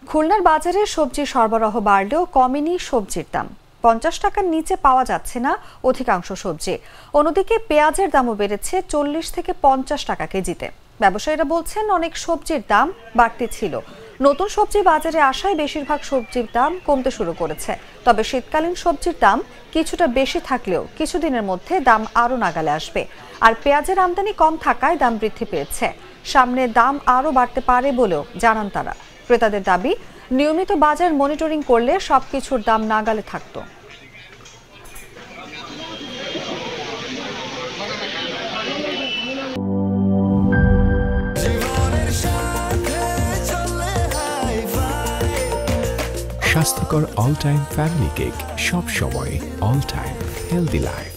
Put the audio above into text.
খুলনার বাজারে সবজি সরবরাহ বাড়লেও কমেনি সবজির দাম। 50 টাকার নিচে পাওয়া যাচ্ছে না অধিকাংশ সবজি। অন্যদিকে পেঁয়াজের দামও বেড়েছে 40 থেকে 50 টাকা কেজিতে। ব্যবসায়ীরা বলছেন অনেক সবজির দাম বাড়তি ছিল। নতুন সবজি বাজারে আসায় বেশিরভাগ সবজির দাম কমতে শুরু করেছে। তবে শীতকালীন সবজির দাম কিছুটা বেশি থাকলেও কিছুদিনের মধ্যে দাম আরও নাগালে আসবে। আর পেঁয়াজের আমদানি কম থাকায় দাম বৃদ্ধি পেয়েছে। সামনে দাম আরও বাড়তে পারে বলেও জানান তারা। ক্রেতাদের দাবি, নিয়মিত বাজার মনিটরিং করলে সবকিছুর দাম নাগালে থাকত। স্বাস্থ্যকর অল টাইম ফ্যামিলি কেক, সব সময় অল টাইম হেলদি লাইফ।